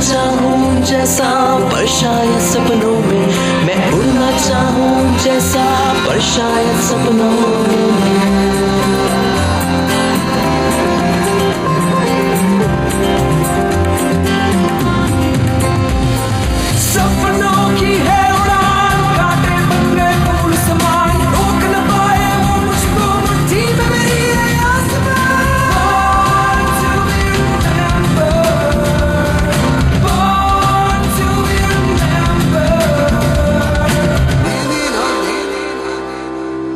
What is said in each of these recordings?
चाहूं जैसा पर शायद सपनों में, मैं उड़ना चाहूं जैसा पर शायद सपनों में। सपनों की है उड़ान, कांटे बंगले फूल समान, रोक न पाए वो मुझको मुट्ठी में मेरी है आसमां।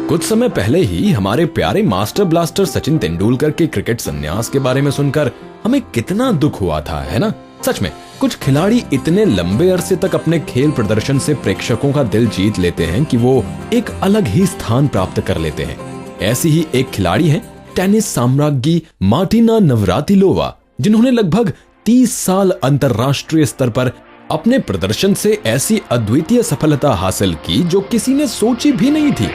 कुछ समय पहले ही हमारे प्यारे मास्टर ब्लास्टर सचिन तेंदुलकर के क्रिकेट संन्यास के बारे में सुनकर हमें कितना दुख हुआ था, है ना? सच में कुछ खिलाड़ी इतने लंबे अरसे तक अपने खेल प्रदर्शन से प्रेक्षकों का दिल जीत लेते हैं कि वो एक अलग ही स्थान प्राप्त कर लेते हैं। ऐसी ही एक खिलाड़ी हैं टेनिस साम्राज्ञी मार्टिना नवरातिलोवा, जिन्होंने लगभग 30 साल अंतरराष्ट्रीय स्तर पर अपने प्रदर्शन से ऐसी अद्वितीय सफलता हासिल की जो किसी ने सोची भी नहीं थी।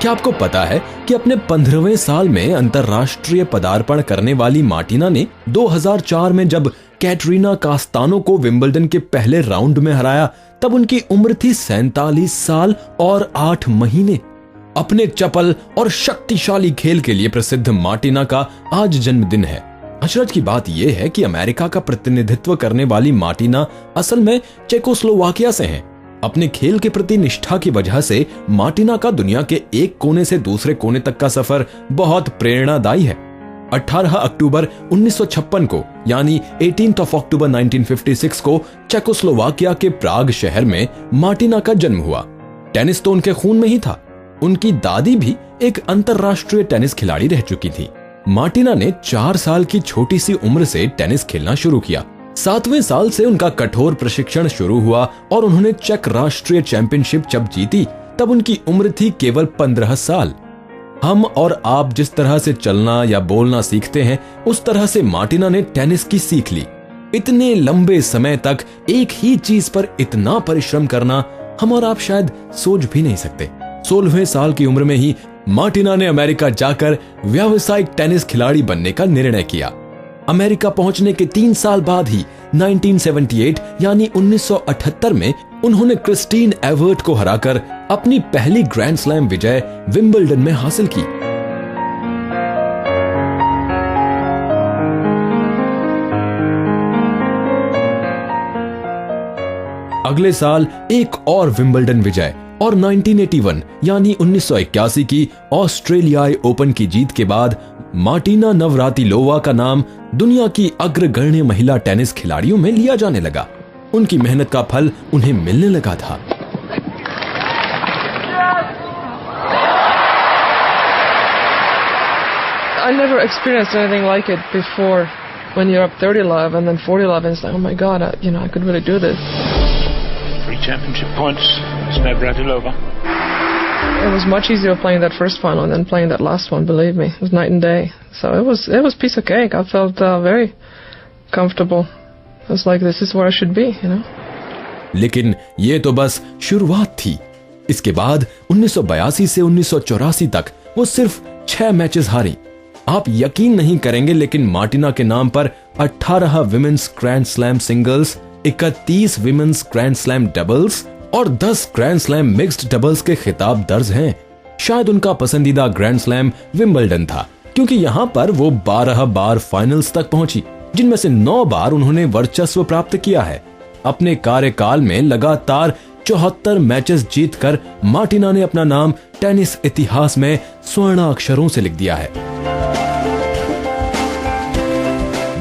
क्या आपको पता है कि अपने 15वें साल में अंतरराष्ट्रीय पदार्पण करने वाली मार्टिना ने 2004 में जब कैटरीना कास्तानो को विंबलडन के पहले राउंड में हराया, तब उनकी उम्र थी 47 साल और 8 महीने। अपने चपल और शक्तिशाली खेल के लिए प्रसिद्ध मार्टिना का आज जन्मदिन है। अचरज की बात यह है कि अमेरिका का प्रतिनिधित्व करने वाली मार्टिना असल में चेकोस्लोवाकिया से हैं। अपने खेल के प्रति निष्ठा की वजह से मार्टिना का दुनिया के एक कोने से दूसरे कोने तक का सफर बहुत प्रेरणादायी है। 18 अक्टूबर 1956 को यानी 18 अक्टूबर 1956 को चेकोस्लोवाकिया के प्राग शहर में मार्टिना का जन्म हुआ। टेनिस तो उनके खून में ही था। उनकी दादी भी एक अंतरराष्ट्रीय टेनिस खिलाड़ी रह चुकी थी। मार्टिना ने 4 साल की छोटी सी उम्र से टेनिस खेलना शुरू किया। 7वें साल से उनका कठोर प्रशिक्षण शुरू हुआ और उन्होंने चेक राष्ट्रीय चैंपियनशिप जब जीती तब उनकी उम्र थी केवल 15 साल। हम और आप जिस तरह से चलना या बोलना सीखते हैं, उस तरह से मार्टिना ने टेनिस की सीख ली। इतने लंबे समय तक एक ही चीज पर इतना परिश्रम करना हम और आप शायद सोच भी नहीं सकते। 16वें साल की उम्र में ही मार्टिना ने अमेरिका जाकर व्यावसायिक टेनिस खिलाड़ी बनने का निर्णय किया। अमेरिका पहुंचने के 3 साल बाद ही 1978 यानी 1978 में उन्होंने क्रिस्टीन एवर्ट को हराकर अपनी पहली ग्रैंड स्लैम विजय विंबलडन में हासिल की। अगले साल एक और विंबलडन विजय और 1981 यानी 1981 की ऑस्ट्रेलियाई ओपन की जीत के बाद मार्टिना नवरातिलोवा का नाम दुनिया की अग्रगण्य महिला टेनिस खिलाड़ियों में लिया जाने लगा। उनकी मेहनत का फल उन्हें मिलने लगा था। I never experienced anything like it before. When you're up 30 love and then 40 love, and it's like, oh my God, I could really do this. 3 championship points, Navratilova. It was much easier playing that first final than playing that last one. Believe me, it was night and day. So it was piece of cake. I felt very comfortable. It was like this is where I should be, लेकिन ये तो बस शुरुआत थी। इसके बाद 1982 से 1984 तक वो सिर्फ 6 मैचेस हारी। आप यकीन नहीं करेंगे, लेकिन मार्टिना के नाम पर 18 women's grand slam singles, 31 women's grand slam doubles और 10 ग्रैंड स्लैम मिक्स्ड डबल्स के खिताब दर्ज हैं। शायद उनका पसंदीदा ग्रैंड स्लैम विंबलडन था, क्योंकि यहाँ पर वो 12 बार फाइनल्स तक पहुंची, जिनमें से 9 बार उन्होंने वर्चस्व प्राप्त किया है। अपने कार्यकाल में लगातार 74 मैचेस जीतकर मार्टिना ने अपना नाम टेनिस इतिहास में स्वर्ण अक्षरों से लिख दिया है।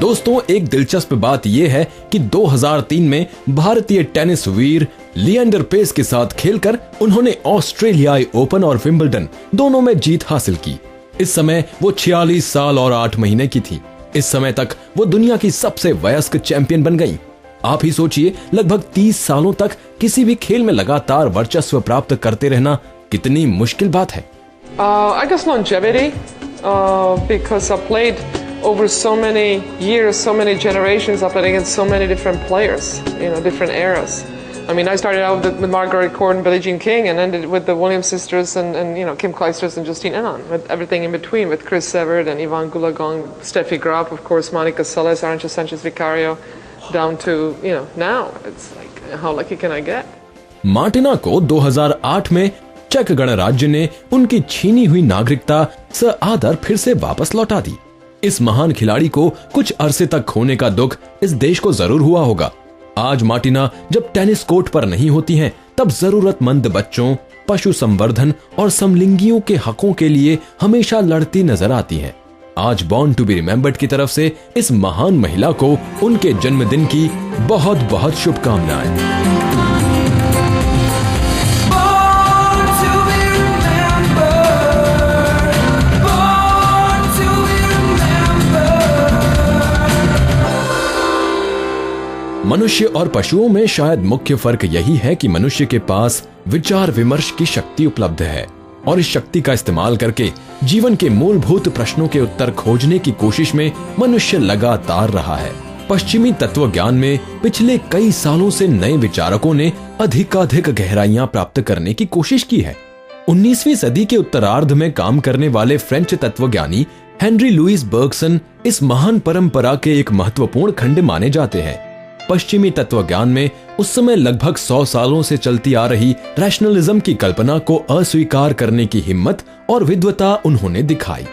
दोस्तों, एक दिलचस्प बात यह है कि 2003 में भारतीय टेनिस वीर लिएंडर पेस के साथ खेलकर उन्होंने ऑस्ट्रेलियाई ओपन और विंबलडन दोनों में जीत हासिल की। इस समय वो 46 साल और 8 महीने की थी। इस समय तक वो दुनिया की सबसे वयस्क चैंपियन बन गई। आप ही सोचिए, लगभग 30 सालों तक किसी भी खेल में लगातार वर्चस्व प्राप्त करते रहना कितनी मुश्किल बात है। I guess longevity, because I played over so many years, so many generations. I played against so many different players, different eras. I mean, I started out with Margaret Court and Billie Jean King, and ended with the Williams sisters and Kim Clijsters and Justine Henin, with everything in between, with Chris Evert and Yvonne Goolagong, Steffi Graf, of course, Monica Seles, Arantxa Sanchez Vicario, down to now. It's like, how lucky can I get? Martina को 2008 में check गणराज्य ने उनकी छीनी हुई नागरिकता सआदर फिर से वापस लौटा दी। इस महान खिलाड़ी को कुछ अरसे तक खोने का दुख इस देश को जरूर हुआ होगा। आज मार्टिना जब टेनिस कोर्ट पर नहीं होती हैं, तब जरूरतमंद बच्चों, पशु संवर्धन और समलिंगियों के हकों के लिए हमेशा लड़ती नजर आती हैं। आज बॉर्न टू बी रिमेम्बर्ड की तरफ से इस महान महिला को उनके जन्मदिन की बहुत बहुत शुभकामनाएं। मनुष्य और पशुओं में शायद मुख्य फर्क यही है कि मनुष्य के पास विचार विमर्श की शक्ति उपलब्ध है और इस शक्ति का इस्तेमाल करके जीवन के मूलभूत प्रश्नों के उत्तर खोजने की कोशिश में मनुष्य लगातार रहा है। पश्चिमी तत्वज्ञान में पिछले कई सालों से नए विचारकों ने अधिकाधिक गहराइयां प्राप्त करने की कोशिश की है। 19वीं सदी के उत्तरार्ध में काम करने वाले फ्रेंच तत्वज्ञानी हेनरी लुईस बर्गसन इस महान परंपरा के एक महत्वपूर्ण खंड माने जाते हैं। पश्चिमी तत्वज्ञान में उस समय लगभग 100 सालों से चलती आ रही रैशनलिज्म की कल्पना को अस्वीकार करने की हिम्मत और विद्वता उन्होंने दिखाई।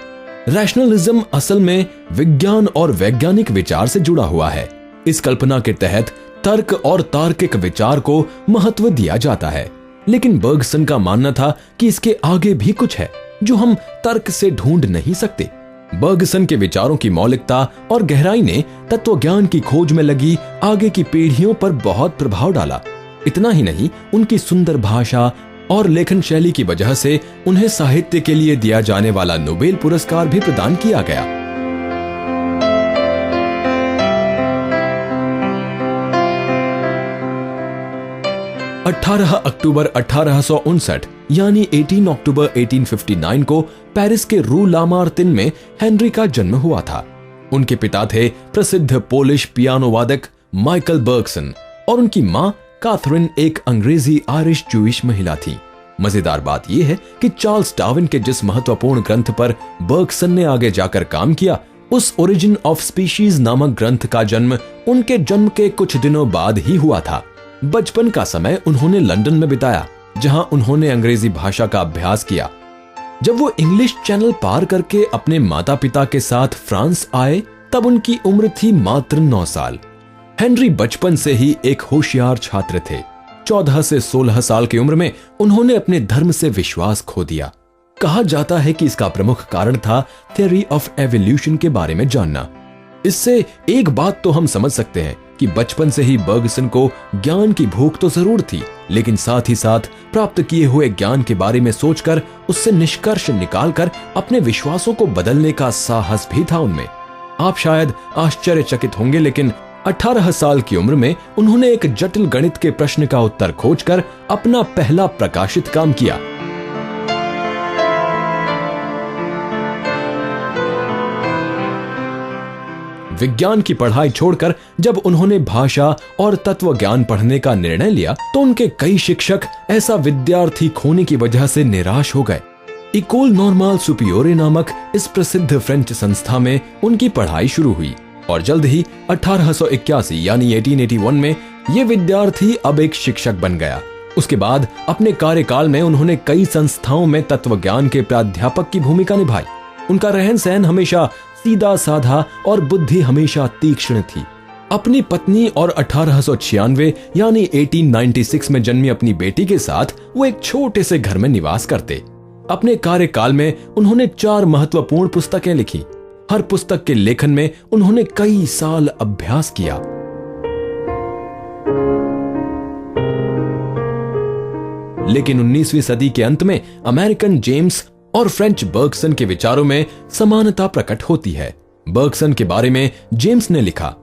रैशनलिज्म असल में विज्ञान और वैज्ञानिक विचार से जुड़ा हुआ है। इस कल्पना के तहत तर्क और तार्किक विचार को महत्व दिया जाता है, लेकिन बर्गसन का मानना था कि इसके आगे भी कुछ है जो हम तर्क से ढूंढ नहीं सकते। बर्गसन के विचारों की मौलिकता और गहराई ने तत्वज्ञान की खोज में लगी आगे की पीढ़ियों पर बहुत प्रभाव डाला। इतना ही नहीं, उनकी सुंदर भाषा और लेखन शैली की वजह से उन्हें साहित्य के लिए दिया जाने वाला नोबेल पुरस्कार भी प्रदान किया गया। अक्टूबर 1859 यानी 18 अक्टूबर 1859 को पेरिस के रू लामार्तिन में हेनरी का जन्म हुआ था। उनके पिता थे प्रसिद्ध पोलिश पियानो वादक माइकल बर्गसन और उनकी मां कैथरीन एक अंग्रेजी आयरिश जूइश महिला थी। मजेदार बात यह है कि चार्ल्स डार्विन के जिस महत्वपूर्ण ग्रंथ पर बर्गसन ने आगे जाकर काम किया, उस ओरिजिन ऑफ स्पीशीज नामक ग्रंथ का जन्म उनके जन्म के कुछ दिनों बाद ही हुआ था। बचपन का समय उन्होंने लंदन में बिताया, जहां उन्होंने अंग्रेजी भाषा का अभ्यास किया। जब वो इंग्लिश चैनल पार करके अपने माता पिता के साथ फ्रांस आए, तब उनकी उम्र थी मात्र 9 साल। हेनरी बचपन से ही एक होशियार छात्र थे। 14 से 16 साल की उम्र में उन्होंने अपने धर्म से विश्वास खो दिया। कहा जाता है कि इसका प्रमुख कारण था थ्योरी ऑफ एवोल्यूशन के बारे में जानना। इससे एक बात तो हम समझ सकते हैं कि बचपन से ही बर्गसन को ज्ञान की भूख तो जरूर थी, लेकिन साथ ही साथ प्राप्त किए हुए ज्ञान के बारे में सोचकर उससे निष्कर्ष निकालकर अपने विश्वासों को बदलने का साहस भी था उनमें। आप शायद आश्चर्यचकित होंगे, लेकिन 18 साल की उम्र में उन्होंने एक जटिल गणित के प्रश्न का उत्तर खोजकर अपना पहला प्रकाशित काम किया। विज्ञान की पढ़ाई छोड़कर जब उन्होंने भाषा और तत्व ज्ञान पढ़ने का निर्णय लिया, तो उनके कई शिक्षक ऐसा विद्यार्थी खोने की वजह से निराश हो गए। इकोल नॉर्माल सुपियोरे नामक इस प्रसिद्ध फ्रेंच संस्था में उनकी पढ़ाई शुरू हुई और जल्द ही 1881 यानी 1881 में ये विद्यार्थी अब एक शिक्षक बन गया। उसके बाद अपने कार्यकाल में उन्होंने कई संस्थाओं में तत्वज्ञान के प्राध्यापक की भूमिका निभाई। उनका रहन सहन हमेशा सीधा साधा और बुद्धि हमेशा तीक्ष्ण थी। अपनी पत्नी और 1896 यानी 1896 में जन्मी अपनी बेटी के साथ वो एक छोटे से घर में निवास करते। अपने कार्यकाल में उन्होंने 4 महत्वपूर्ण पुस्तकें लिखी। हर पुस्तक के लेखन में उन्होंने कई साल अभ्यास किया। लेकिन 19वीं सदी के अंत में अमेरिकन जेम्स और फ्रेंच बर्गसन के विचारों में समानता प्रकट होती है। बर्गसन के बारे में जेम्स ने लिखा,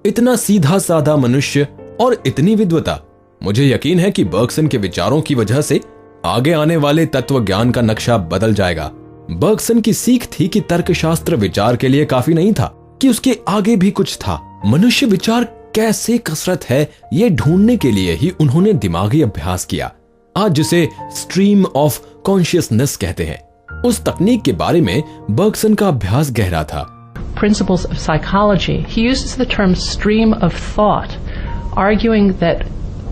इतना सीधा साधा मनुष्य और इतनी विद्वता। मुझे यकीन है कि बर्गसन के विचारों की वजह से आगे आने वाले तत्व ज्ञान का नक्शा बदल जाएगा। बर्गसन की सीख थी कि तर्कशास्त्र विचार के लिए काफी नहीं था, कि उसके आगे भी कुछ था। मनुष्य विचार कैसे कसरत है, ये ढूंढने के लिए ही उन्होंने दिमागी अभ्यास किया, आज जिसे स्ट्रीम ऑफ कॉन्शियसनेस कहते हैं। उस तकनीक के बारे में बर्गसन का अभ्यास गहरा था। Principles of psychology, he uses the term stream of thought, arguing that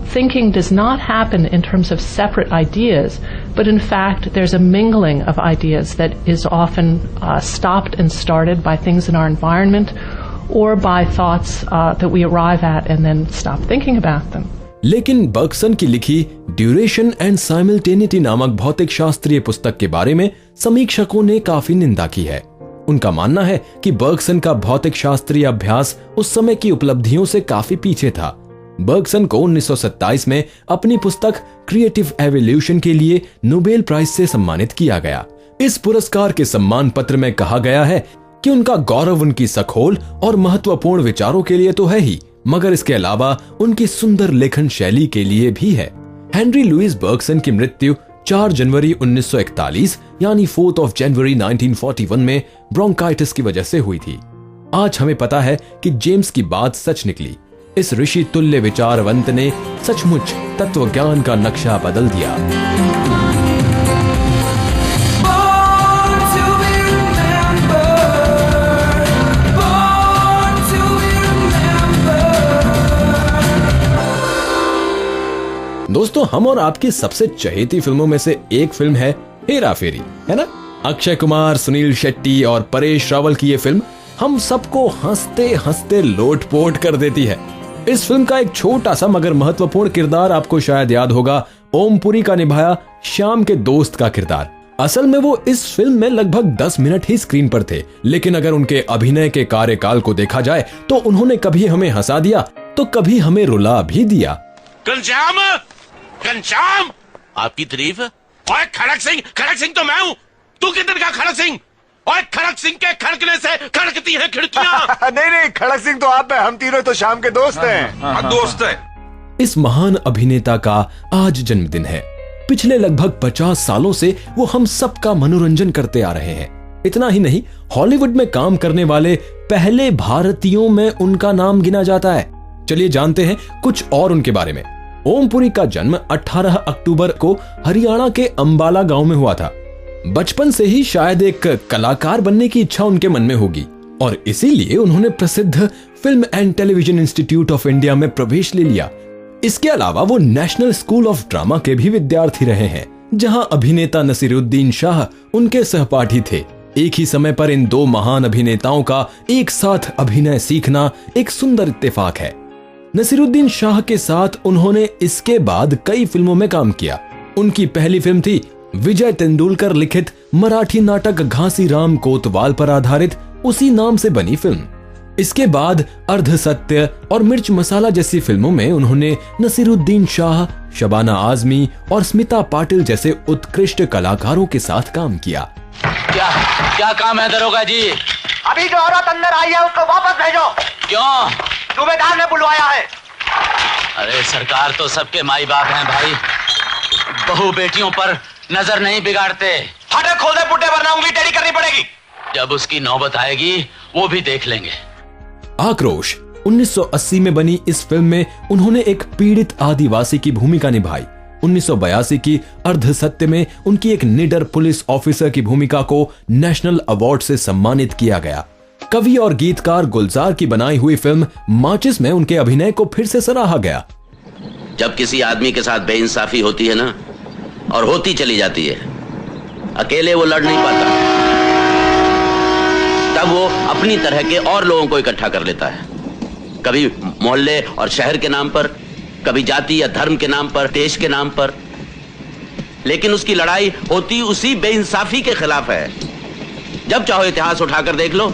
thinking does not happen in terms of separate ideas, but in fact there's a mingling of ideas that is often stopped and started by things in our environment or by thoughts that we arrive at and then stop thinking about them. लेकिन Bergson की लिखी duration and साइमल्टेनिटी नामक भौतिक शास्त्रीय पुस्तक के बारे में समीक्षकों ने काफी निंदा की है। उनका मानना है कि बर्गसन का भौतिक शास्त्रीय अभ्यास उस समय की उपलब्धियों से काफी पीछे था। बर्गसन को 1927 में अपनी पुस्तक क्रिएटिव एवोल्यूशन के लिए नोबेल प्राइज से सम्मानित किया गया। इस पुरस्कार के सम्मान पत्र में कहा गया है कि उनका गौरव उनकी सखोल और महत्वपूर्ण विचारों के लिए तो है ही, मगर इसके अलावा उनकी सुंदर लेखन शैली के लिए भी है। हेनरी लुइस बर्गसन की मृत्यु 4 जनवरी 1941 यानी 4 जनवरी 1941 में ब्रोंकाइटिस की वजह से हुई थी। आज हमें पता है कि जेम्स की बात सच निकली। इस ऋषि तुल्य विचारवंत ने सचमुच तत्व ज्ञान का नक्शा बदल दिया। Born to be remembered, born to be remembered. दोस्तों, हम और आपकी सबसे चहेती फिल्मों में से एक फिल्म है हेरा फेरी, है ना? अक्षय कुमार, सुनील शेट्टी और परेश रावल की ये फिल्म हम सबको हंसते हंसते लोटपोट कर देती है। इस फिल्म का एक छोटा सा मगर महत्वपूर्ण किरदार आपको शायद याद होगा। ओम पुरी का निभाया श्याम के दोस्त का किरदार। असल में वो इस फिल्म में लगभग 10 मिनट ही स्क्रीन पर थे, लेकिन अगर उनके अभिनय के कार्यकाल को देखा जाए तो उन्होंने कभी हमें हंसा दिया तो कभी हमें रुला भी दिया। घनश्याम, आपकी तारीफ। और खड़क सिंह तो मैं हूँ। तू किधर का खड़क सिंह? और खड़क सिंह के खड़कने से खड़कती हैं खिड़कियां। नहीं, खड़क सिंह तो आप है, हम तीनों तो शाम के दोस्त हैं। दोस्त है। इस महान अभिनेता का आज जन्मदिन है। पिछले लगभग 50 सालों से वो हम सबका मनोरंजन करते आ रहे हैं। इतना ही नहीं, हॉलीवुड में काम करने वाले पहले भारतीयों में उनका नाम गिना जाता है। चलिए जानते हैं कुछ और उनके बारे में। ओम पुरी का जन्म 18 अक्टूबर को हरियाणा के अंबाला गांव में हुआ था। बचपन से ही शायद एक कलाकार बनने की इच्छा उनके मन में होगी और इसीलिए उन्होंने प्रसिद्ध film and television institute of India में प्रवेश ले लिया। इसके अलावा वो नेशनल स्कूल ऑफ ड्रामा के भी विद्यार्थी रहे हैं, जहां अभिनेता नसीरुद्दीन शाह उनके सहपाठी थे। एक ही समय पर इन दो महान अभिनेताओं का एक साथ अभिनय सीखना एक सुंदर इत्तेफाक है। नसीरुद्दीन शाह के साथ उन्होंने इसके बाद कई फिल्मों में काम किया। उनकी पहली फिल्म थी विजय तेंदुलकर लिखित मराठी नाटक घासीराम कोतवाल पर आधारित उसी नाम से बनी फिल्म। इसके बाद अर्ध सत्य और मिर्च मसाला जैसी फिल्मों में उन्होंने नसीरुद्दीन शाह, शबाना आजमी और स्मिता पाटिल जैसे उत्कृष्ट कलाकारों के साथ काम किया। क्या काम है दरोगा जी? अभी जो औरत अंदर आई है उसको वापस भेजो। क्यों? सूबेदार ने बुलवाया है। अरे सरकार तो सबके माई बाप हैं भाई, बहू बेटियों पर नजर नहीं बिगाड़ते। फाटे खोल दे पुट्टे, वरना उंगली टेढ़ी करनी पड़ेगी। जब उसकी नौबत आएगी वो भी देख लेंगे। आक्रोश 1980 में बनी इस फिल्म में उन्होंने एक पीड़ित आदिवासी की भूमिका निभाई। 1982 की अर्ध सत्य में उनकी एक निडर पुलिस ऑफिसर की भूमिका को नेशनल अवार्ड से सम्मानित किया गया। कवि और गीतकार गुलजार की बनाई हुई फिल्म माचिस में उनके अभिनय को फिर से सराहा गया। जब किसी आदमी के साथ बेइंसाफी होती है ना, और होती चली जाती है, अकेले वो लड़ नहीं पाता, तब वो अपनी तरह के और लोगों को इकट्ठा कर लेता है। कभी मोहल्ले और शहर के नाम पर, कभी जाति या धर्म के नाम पर, देश के नाम पर, लेकिन उसकी लड़ाई होती उसी बेइंसाफी के खिलाफ है। जब चाहो इतिहास उठाकर देख लो,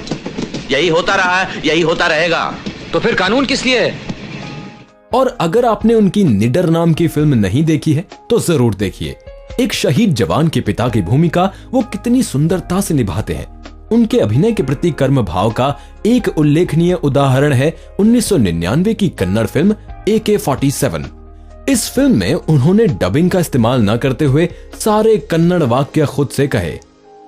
यही होता रहा है, यही होता रहेगा। तो फिर कानून किस लिए? और अगर आपने उनकी निडर नाम की फिल्म नहीं देखी है तो जरूर देखिए। एक शहीद जवान के पिता की भूमिका वो कितनी सुंदरता से निभाते हैं। उनके अभिनय के प्रति कर्म भाव का एक उल्लेखनीय उदाहरण है 1999 की कन्नड़ फिल्म AK-47। इस फिल्म में उन्होंने डबिंग का इस्तेमाल न करते हुए सारे कन्नड़ वाक्य खुद से कहे।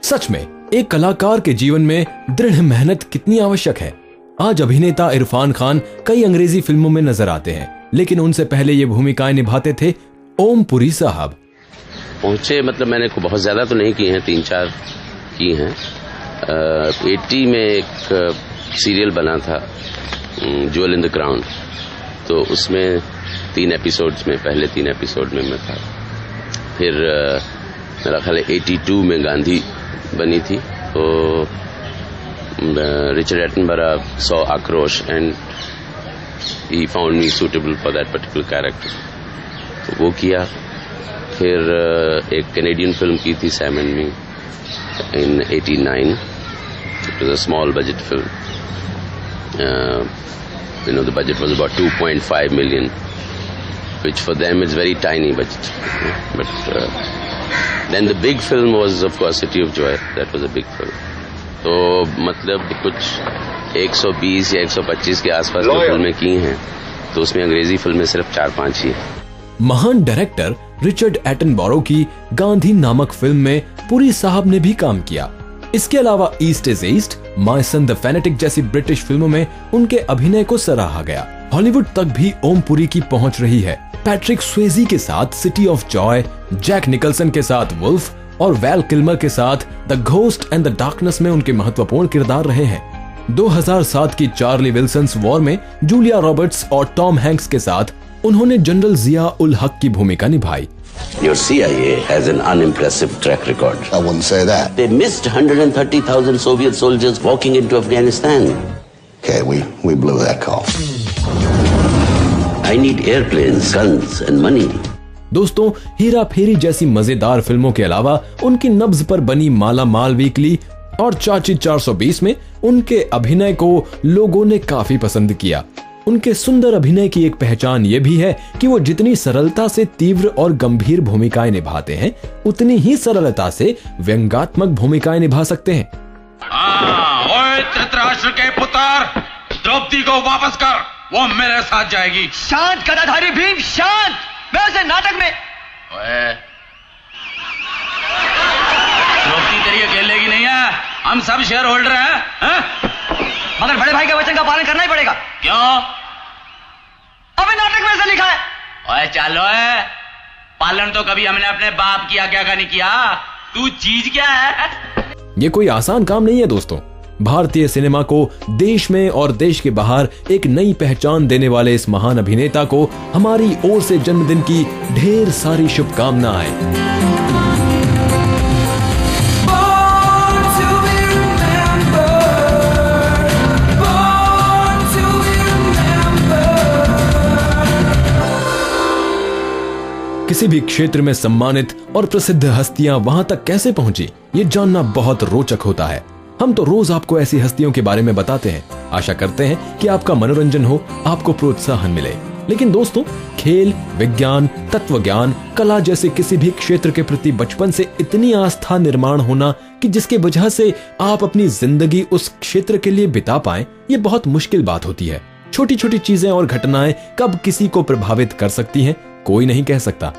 सच में एक कलाकार के जीवन में दृढ़ मेहनत कितनी आवश्यक है। आज अभिनेता इरफान खान कई अंग्रेजी फिल्मों में नजर आते हैं, लेकिन उनसे पहले ये भूमिकाएं निभाते थे ओम पुरी साहब। पहुंचे मतलब मैंने बहुत ज्यादा तो नहीं की हैं, 3-4 की हैं। 80 में एक सीरियल बना था ज्वेल इन द क्राउन, तो उसमें 3 एपिसोड्स में, पहले 3 एपिसोड में मैं था। फिर मेरा ख्याल 82 में गांधी बनी थी, तो रिचर्ड एटनबरा सॉ आक्रोश and he found me suitable for that particular character, तो वो किया। फिर एक कैनेडियन फिल्म की थी Sam and me in 89, it was a small budget film, you know, the budget was about 2.5 million, which for them is very tiny budget, but then the big film was of course City of Joy, that was a big film. तो मतलब कुछ 120 या 125 के आसपास जो फिल्में की हैं, तो उसमें अंग्रेजी फिल्में सिर्फ 4-5 ही हैं। महान डायरेक्टर रिचर्ड एटनबरो की गांधी नामक फिल्म में पुरी साहब ने भी काम किया। इसके अलावा east is east, my son the fanatic जैसी ब्रिटिश फिल्मों में उनके अभिनय को सराहा गया। हॉलीवुड तक भी ओम पुरी की पहुंच रही है। पैट्रिक स्वेजी के साथ City of Joy, Jack Nicholson के साथ वुल्फ और वैल किल्मर के साथ The Ghost and the Darkness में उनके महत्वपूर्ण किरदार रहे हैं। 2007 की चार्ली विल्सन्स वॉर में जूलिया रॉबर्ट्स और टॉम हैंक्स के साथ उन्होंने जनरल जिया उल हक की भूमिका निभाई। Your CIA has an unimpressive track record. I wouldn't say that. They missed 130,000 Soviet soldiers walking into Afghanistan. Okay, we blew that call. I need airplanes, guns and money. दोस्तों, हीरा फेरी जैसी मजेदार फिल्मों के अलावा उनकी नब्ज पर बनी माला माल वीकली और चाची 420 में उनके अभिनय को लोगों ने काफी पसंद किया। उनके सुंदर अभिनय की एक पहचान ये भी है कि वो जितनी सरलता से तीव्र और गंभीर भूमिकाएं निभाते हैं, उतनी ही सरलता से व्यंग्यात्मक भूमिकाएं निभा सकते हैं। ओए धृतराष्ट्र के पुत्र, द्रौपदी को वापस कर, वो मेरे साथ जाएगी। शांत गदाधारी भीम, शांत। मैं उसे नाटक में। ओए, द्रौपदी तेरी अकेले की नहीं है, हम सब शेयर होल्डर हैं। मगर बड़े भाई के वचन का पालन करना ही पड़ेगा। क्यों? अबे नाटक में ऐसा लिखा है। ओए चलो, पालन तो कभी हमने अपने बाप किया क्या का नहीं किया, तू चीज क्या है? ये कोई आसान काम नहीं है दोस्तों। भारतीय सिनेमा को देश में और देश के बाहर एक नई पहचान देने वाले इस महान अभिनेता को हमारी ओर से जन्मदिन की ढेर सारी शुभकामनाएं। किसी भी क्षेत्र में सम्मानित और प्रसिद्ध हस्तियां वहां तक कैसे पहुंची, ये जानना बहुत रोचक होता है। हम तो रोज आपको ऐसी हस्तियों के बारे में बताते हैं। आशा करते हैं कि आपका मनोरंजन हो, आपको प्रोत्साहन मिले। लेकिन दोस्तों, खेल, विज्ञान, तत्वज्ञान, कला जैसे किसी भी क्षेत्र के प्रति बचपन से इतनी आस्था निर्माण होना कि जिसके वजह से आप अपनी जिंदगी उस क्षेत्र के लिए बिता पाएं, ये बहुत मुश्किल बात होती है। छोटी छोटी चीजें और घटनाएं कब किसी को प्रभावित कर सकती हैं, कोई नहीं कह सकता।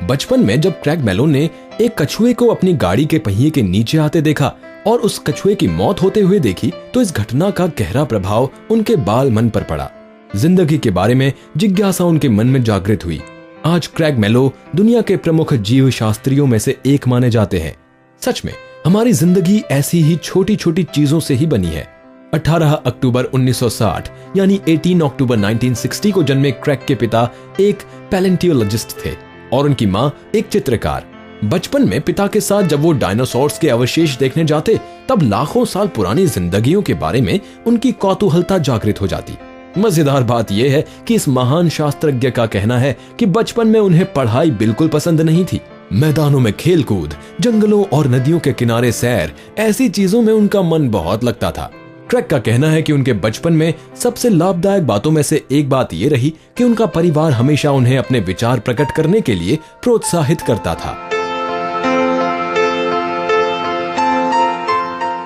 बचपन में जब क्रैग मेलो ने एक कछुए को अपनी गाड़ी के पहिए के नीचे आते देखा और उस कछुए की मौत होते हुए देखी, तो इस घटना का गहरा प्रभाव उनके बाल मन पर पड़ा। जिंदगी के बारे में जिज्ञासा उनके मन में जागृत हुई। आज क्रैग मेलो दुनिया के प्रमुख जीव शास्त्रियों में से एक माने जाते हैं। सच में हमारी जिंदगी ऐसी ही छोटी छोटी चीजों से ही बनी है। 18 अक्टूबर 1960 यानी 18 अक्टूबर 1960 को जन्मे क्रैग के पिता एक पैलेंटियोलॉजिस्ट थे और उनकी मां एक चित्रकार। बचपन में पिता के साथ जब वो डायनासोर्स के अवशेष देखने जाते, तब लाखों साल पुरानी जिंदगियों के बारे में उनकी कौतूहलता जागृत हो जाती। मजेदार बात यह है कि इस महान शास्त्रज्ञ का कहना है कि बचपन में उन्हें पढ़ाई बिल्कुल पसंद नहीं थी। मैदानों में खेलकूद, जंगलों और नदियों के किनारे सैर, ऐसी चीजों में उनका मन बहुत लगता था। क्रैग का कहना है कि उनके बचपन में सबसे लाभदायक बातों में से एक बात यह रही कि उनका परिवार हमेशा उन्हें अपने विचार प्रकट करने के लिए प्रोत्साहित करता था।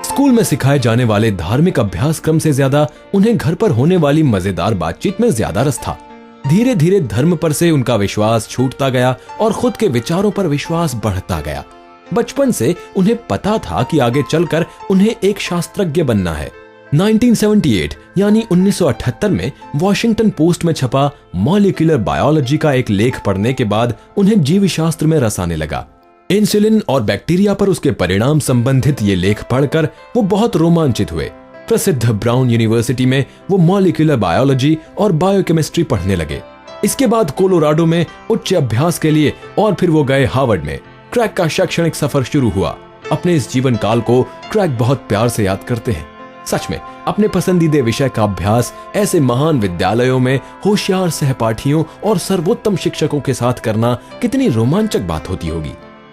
स्कूल में सिखाए जाने वाले धार्मिक अभ्यासक्रम से ज्यादा उन्हें घर पर होने वाली मजेदार बातचीत में ज्यादा रस था। धीरे धीरे धर्म पर से उनका विश्वास छूटता गया और खुद के विचारों पर विश्वास बढ़ता गया। बचपन से उन्हें पता था कि आगे चलकर उन्हें एक शास्त्रज्ञ बनना है। 1978 यानी 1978 में वॉशिंगटन पोस्ट में छपा मॉलिक्यूलर बायोलॉजी का एक लेख पढ़ने के बाद उन्हें जीवशास्त्र में रस आने लगा। इंसुलिन और बैक्टीरिया पर उसके परिणाम संबंधित ये लेख पढ़कर वो बहुत रोमांचित हुए। प्रसिद्ध ब्राउन यूनिवर्सिटी में वो मॉलिक्यूलर बायोलॉजी और बायोकेमिस्ट्री पढ़ने लगे। इसके बाद कोलोराडो में उच्च अभ्यास के लिए और फिर वो गए हार्वर्ड में। क्रैग का शैक्षणिक सफर शुरू हुआ। अपने इस जीवन काल को क्रैग बहुत प्यार से याद करते हैं। सच में अपने पसंदीदा विषय का अभ्यास ऐसे महान विद्यालयों में होशियार सहपाठियों और सर्वोत्तम शिक्षकों के साथ करना कितनी रोमांचक बात होती होगी।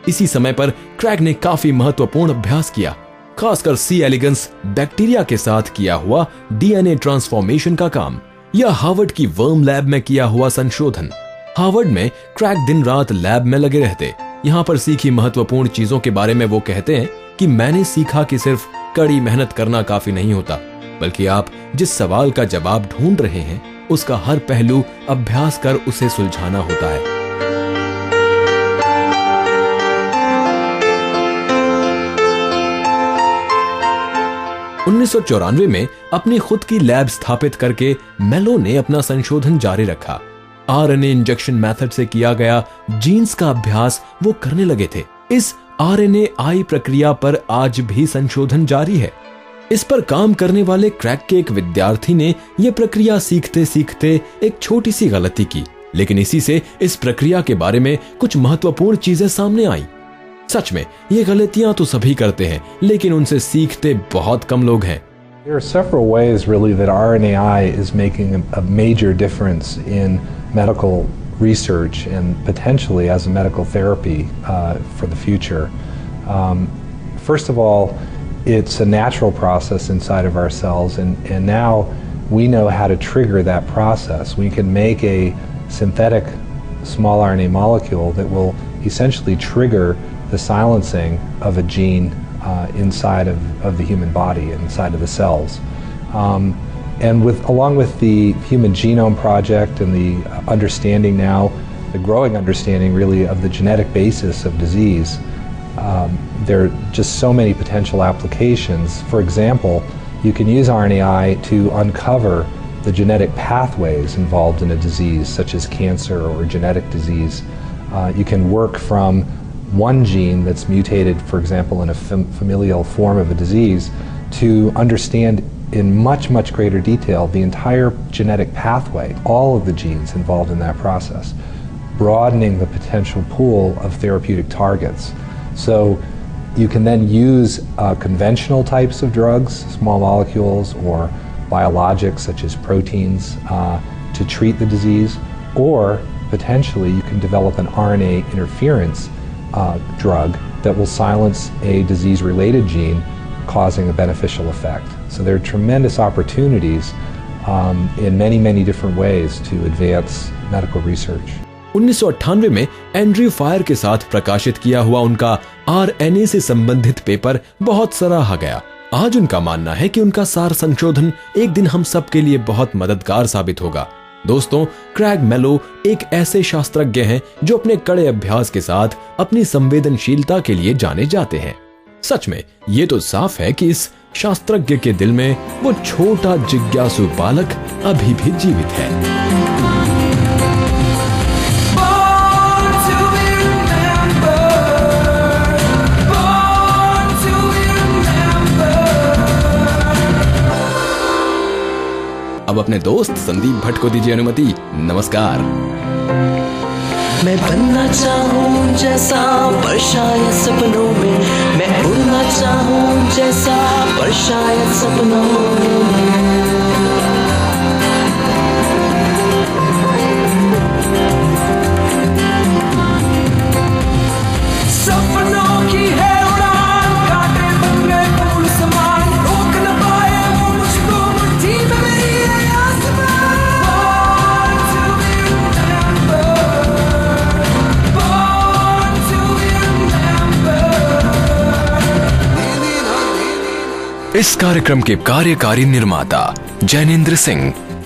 इसी समय पर क्रैग ने काफी महत्वपूर्ण अभ्यास किया, खासकर सी एलिगेंस बैक्टीरिया के साथ किया हुआ डीएनए ट्रांसफॉर्मेशन का काम या हार्वर्ड की वर्म लैब में किया हुआ संशोधन। हार्वर्ड में क्रैग दिन रात लैब में लगे रहते। यहाँ पर सीखी महत्वपूर्ण चीजों के बारे में वो कहते हैं कि मैंने सीखा कि सिर्फ कड़ी मेहनत करना काफी नहीं होता, बल्कि आप जिस सवाल का जवाब ढूंढ रहे हैं उसका हर पहलू अभ्यास कर उसे सुलझाना होता है। (1994) में अपनी खुद की लैब स्थापित करके मेलो ने अपना संशोधन जारी रखा। आरएनए इंजेक्शन मेथड से किया गया जीन्स का अभ्यास वो करने लगे थे। इस RNAi प्रक्रिया पर आज भी संशोधन जारी है। इस पर काम करने वाले क्रैग के एक विद्यार्थी ने यह प्रक्रिया सीखते सीखते एक छोटी सी गलती की, लेकिन इसी से इस प्रक्रिया के बारे में कुछ महत्वपूर्ण चीजें सामने आई। सच में ये गलतियां तो सभी करते हैं, लेकिन उनसे सीखते बहुत कम लोग हैं। There are several ways really that RNAi is making a major difference in medical research and potentially as a medical therapy for the future. First of all, it's a natural process inside of our cells, and now we know how to trigger that process. We can make a synthetic small RNA molecule that will essentially trigger the silencing of a gene inside of the human body, inside of the cells. And along with the Human Genome Project and the understanding now, the growing understanding really of the genetic basis of disease, there are just so many potential applications. For example, you can use RNAi to uncover the genetic pathways involved in a disease, such as cancer or genetic disease. You can work from one gene that's mutated, for example, in a familial form of a disease, to understand in much, much greater detail the entire genetic pathway, all of the genes involved in that process, broadening the potential pool of therapeutic targets. So you can then use conventional types of drugs, small molecules or biologics such as proteins to treat the disease, or potentially you can develop an RNA interference drug that will silence a disease-related gene causing a beneficial effect. So there are tremendous opportunities in many, many different ways to advance medical research. 1998 में Andrew fire के साथ प्रकाशित किया हुआ उनका RNA से संबंधित paper बहुत सराहा गया। आज उनका मानना है कि उनका सार संशोधन एक दिन हम सब के लिए बहुत मददगार साबित होगा। दोस्तों, क्रैग मेलो एक ऐसे शास्त्रज्ञ हैं जो अपने कड़े अभ्यास के साथ अपनी संवेदनशीलता के लिए जाने जाते हैं। सच में ये तो साफ है कि इस शास्त्रज्ञ के दिल में वो छोटा जिज्ञासु बालक अभी भी जीवित है। अब अपने दोस्त संदीप भट्ट को दीजिए अनुमति। नमस्कार। मैं बनना चाहूं जैसा पर शायद सपनों में, मैं उड़ना चाहूं जैसा पर शायद सपनों में। सपनों की है उड़ान, कांटे बन गए फूल समान, रोक न पाए वो मुझको मुट्ठी में मेरी है आसमान। इस कार्यक्रम के कार्यकारी निर्माता जैनेंद्र सिंह,